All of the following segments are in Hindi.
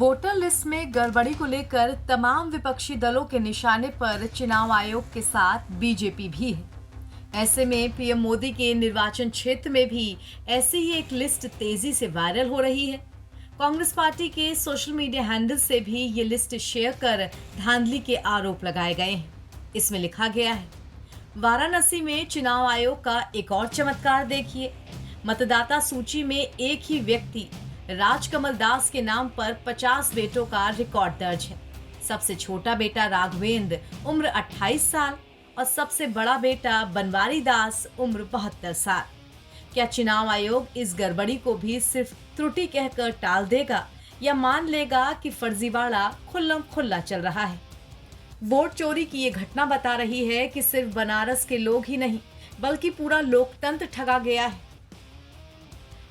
वोटर लिस्ट में गड़बड़ी को लेकर तमाम विपक्षी दलों के निशाने पर चुनाव आयोग के साथ बीजेपी भी है। ऐसे में पीएम मोदी के निर्वाचन क्षेत्र में भी ऐसी ही एक लिस्ट तेजी से वायरल हो रही है। कांग्रेस पार्टी के सोशल मीडिया हैंडल से भी ये लिस्ट शेयर कर धांधली के आरोप लगाए गए हैं। इसमें लिखा गया है, वाराणसी में चुनाव आयोग का एक और चमत्कार देखिए। मतदाता सूची में एक ही व्यक्ति राजकमल दास के नाम पर 50 बेटों का रिकॉर्ड दर्ज है। सबसे छोटा बेटा राघवेंद्र उम्र 28 साल और सबसे बड़ा बेटा बनवारी दास उम्र 72 साल। क्या चुनाव आयोग इस गड़बड़ी को भी सिर्फ त्रुटि कहकर टाल देगा या मान लेगा कि फर्जीवाड़ा खुल्लम खुल्ला चल रहा है? वोट चोरी की ये घटना बता रही है कि सिर्फ बनारस के लोग ही नहीं बल्कि पूरा लोकतंत्र ठगा गया है।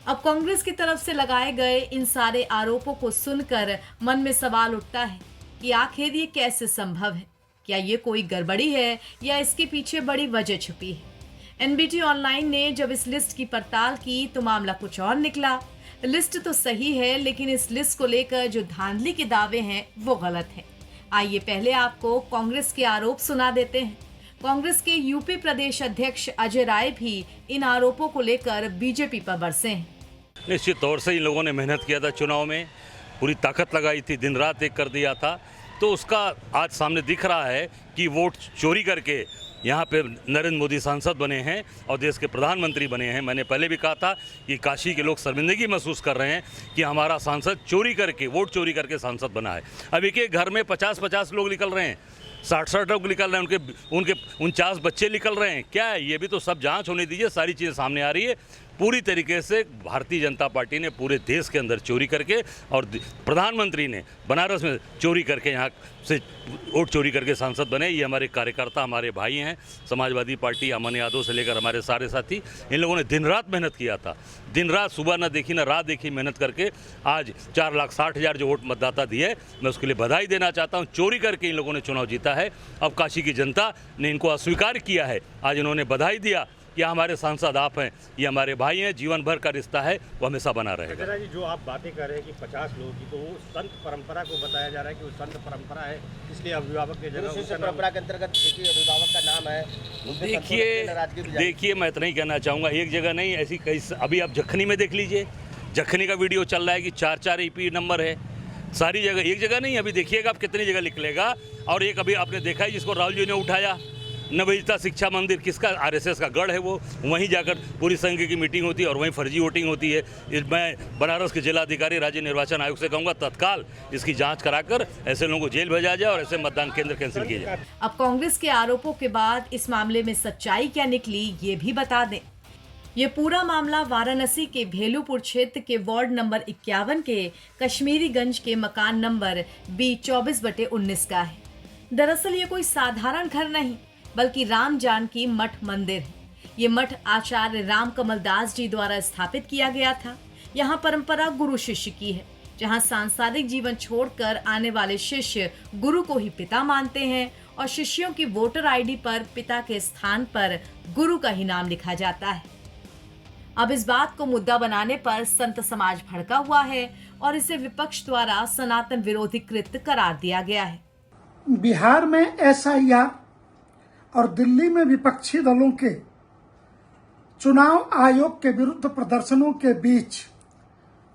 अब कांग्रेस की तरफ से लगाए गए इन सारे आरोपों को सुनकर मन में सवाल उठता है कि आखिर ये कैसे संभव है? क्या ये कोई गड़बड़ी है या इसके पीछे बड़ी वजह छुपी है? एनबीटी ऑनलाइन ने जब इस लिस्ट की पड़ताल की तो मामला कुछ और निकला। लिस्ट तो सही है लेकिन इस लिस्ट को लेकर जो धांधली के दावे हैं वो गलत है। आइए पहले आपको कांग्रेस के आरोप सुना देते हैं। कांग्रेस के यूपी प्रदेश अध्यक्ष अजय राय भी इन आरोपों को लेकर बीजेपी पर बरसे हैं। निश्चित तौर से इन लोगों ने मेहनत किया था, चुनाव में पूरी ताकत लगाई थी, दिन रात एक कर दिया था, तो उसका आज सामने दिख रहा है कि वोट चोरी करके यहाँ पे नरेंद्र मोदी सांसद बने हैं और देश के प्रधानमंत्री बने हैं। मैंने पहले भी कहा था कि काशी के लोग शर्मिंदगी महसूस कर रहे हैं कि हमारा सांसद चोरी करके, वोट चोरी करके सांसद बना है। अब एक एक घर में 50-50 लोग निकल रहे हैं, 60-60 लोग निकल रहे हैं, उनके 49 बच्चे निकल रहे हैं। क्या है? ये भी तो सब जांच होने दीजिए, सारी चीज़ें सामने आ रही है। पूरी तरीके से भारतीय जनता पार्टी ने पूरे देश के अंदर चोरी करके और प्रधानमंत्री ने बनारस में चोरी करके यहाँ से वोट चोरी करके सांसद बने। ये हमारे कार्यकर्ता, हमारे भाई हैं। समाजवादी पार्टी, अमन यादव से लेकर हमारे सारे साथी, इन लोगों ने दिन रात मेहनत किया था। दिन रात, सुबह ना देखी ना रात देखी, मेहनत करके आज 4,60,000 जो वोट मतदाता दिए, मैं उसके लिए बधाई देना चाहता हूँ। चोरी करके इन लोगों ने चुनाव जीता है। अब काशी की जनता ने इनको अस्वीकार किया है। आज इन्होंने बधाई दिया कि हमारे सांसद आप हैं, ये हमारे भाई हैं, जीवन भर का रिश्ता है, वो हमेशा बना रहेगा। जी, जो आप बातें कर रहे हैं कि 50 लोगों की, तो वो संत परंपरा को बताया जा रहा है कि वो संत परंपरा है, इसलिए अभिभावक के जगह परंपरा के अंतर्गत देखिए अभिभावक का नाम है। देखिए मैं इतना ही कहना चाहूँगा, एक जगह नहीं, ऐसी कई, अभी आप जखनी में देख लीजिए, जखनी का वीडियो चल रहा है कि 4-4 ईपी नंबर है। सारी जगह, एक जगह नहीं, अभी देखिएगा आप कितनी जगह निकलेगा। और एक अभी आपने देखा है जिसको राहुल जी ने उठाया, नवोदिता शिक्षा मंदिर, किसका? आरएसएस का गढ़ है वो। वहीं जाकर पूरी संघ की मीटिंग होती है और वहीं फर्जी वोटिंग होती है। मैं बनारस के जिलाधिकारी, राज्य निर्वाचन आयोग से कहूँगा तत्काल इसकी जांच कराकर ऐसे लोगों को जेल भेजा जाए और ऐसे मतदान केंद्र कैंसिल किए जाए। अब कांग्रेस के आरोपों के बाद इस मामले में सच्चाई क्या निकली ये भी बता दें। ये पूरा मामला वाराणसी के भेलूपुर क्षेत्र के वार्ड नंबर 51 के कश्मीरीगंज के मकान नंबर B24/19 का है। दरअसल ये कोई साधारण घर नहीं बल्कि राम जानकी मठ मंदिर है। ये मठ आचार्य रामकमल दास जी द्वारा स्थापित किया गया था। यहाँ परंपरा गुरु शिष्य की है, जहाँ सांसारिक जीवन छोड़कर आने वाले शिष्य गुरु को ही पिता मानते हैं और शिष्यों की वोटर आईडी पर पिता के स्थान पर गुरु का ही नाम लिखा जाता है। अब इस बात को मुद्दा बनाने पर संत समाज भड़का हुआ है और इसे विपक्ष द्वारा सनातन विरोधी कृत्य करार दिया गया है। बिहार में एसआईआर और दिल्ली में विपक्षी दलों के चुनाव आयोग के विरुद्ध प्रदर्शनों के बीच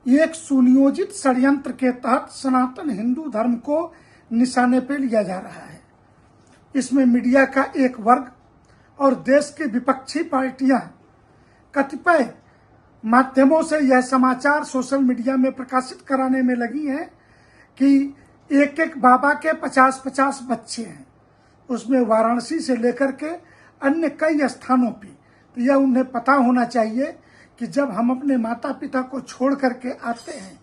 एक सुनियोजित षड्यंत्र के तहत सनातन हिंदू धर्म को निशाने पर लिया जा रहा है। इसमें मीडिया का एक वर्ग और देश की विपक्षी पार्टियां कतिपय माध्यमों से यह समाचार सोशल मीडिया में प्रकाशित कराने में लगी हैं कि एक एक बाबा के 50-50 बच्चे हैं। उसमें वाराणसी से लेकर के अन्य कई स्थानों पे। तो यह उन्हें पता होना चाहिए कि जब हम अपने माता पिता को छोड़ करके आते हैं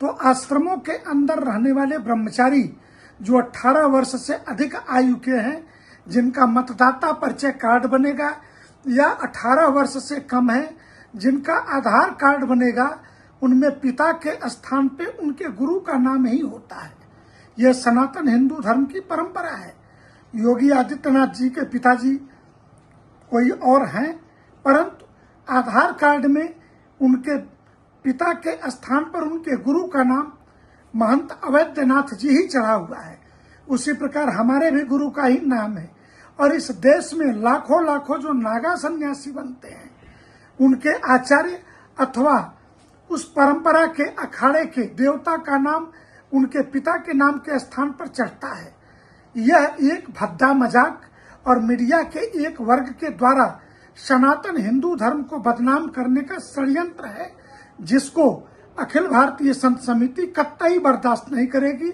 तो आश्रमों के अंदर रहने वाले ब्रह्मचारी जो 18 वर्ष से अधिक आयु के हैं, जिनका मतदाता परिचय कार्ड बनेगा, या 18 वर्ष से कम है जिनका आधार कार्ड बनेगा, उनमें पिता के स्थान पे उनके गुरु का नाम ही होता है। यह सनातन हिंदू धर्म की परंपरा है। योगी आदित्यनाथ जी के पिताजी कोई और हैं, परंतु आधार कार्ड में उनके पिता के स्थान पर उनके गुरु का नाम महंत अवैधनाथ जी ही चढ़ा हुआ है, उसी प्रकार हमारे भी गुरु का ही नाम है। और इस देश में लाखों लाखों जो नागा सन्यासी बनते हैं, उनके आचार्य अथवा उस परंपरा के अखाड़े के देवता का नाम उनके पिता के नाम के स्थान पर चढ़ता है। यह एक भद्दा मजाक और मीडिया के एक वर्ग के द्वारा सनातन हिंदू धर्म को बदनाम करने का षड्यंत्र है, जिसको अखिल भारतीय संत समिति कतई बर्दाश्त नहीं करेगी।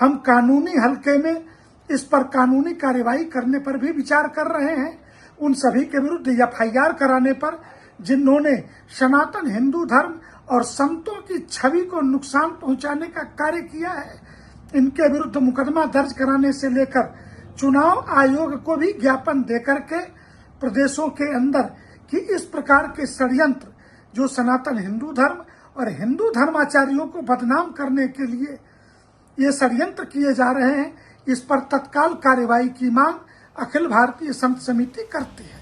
हम कानूनी हलके में इस पर कानूनी कार्यवाही करने पर भी विचार कर रहे हैं। उन सभी के विरुद्ध एफआईआर कराने पर जिन्होंने सनातन हिंदू धर्म और संतों की छवि को नुकसान पहुंचाने का कार्य किया है, इनके विरुद्ध मुकदमा दर्ज कराने से लेकर चुनाव आयोग को भी ज्ञापन देकर के प्रदेशों के अंदर कि इस प्रकार के षड्यंत्र जो सनातन हिंदू धर्म और हिंदू धर्माचार्यों को बदनाम करने के लिए ये षड्यंत्र किए जा रहे हैं, इस पर तत्काल कार्यवाही की मांग अखिल भारतीय संत समिति करती है।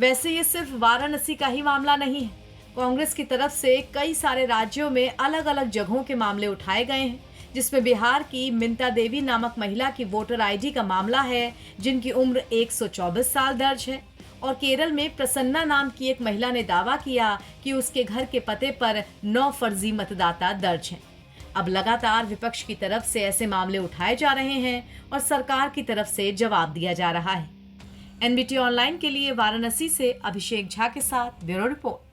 वैसे ये सिर्फ वाराणसी का ही मामला नहीं है। कांग्रेस की तरफ से कई सारे राज्यों में अलग अलग जगहों के मामले उठाए गए हैं, जिसमें बिहार की मिंता देवी नामक महिला की वोटर आईडी का मामला है, जिनकी उम्र 124 साल दर्ज है। और केरल में प्रसन्ना नाम की एक महिला ने दावा किया कि उसके घर के पते पर 9 फर्जी मतदाता दर्ज हैं। अब लगातार विपक्ष की तरफ से ऐसे मामले उठाए जा रहे हैं और सरकार की तरफ से जवाब दिया जा रहा है। एनबीटी ऑनलाइन के लिए वाराणसी से अभिषेक झा के साथ ब्यूरो रिपोर्ट।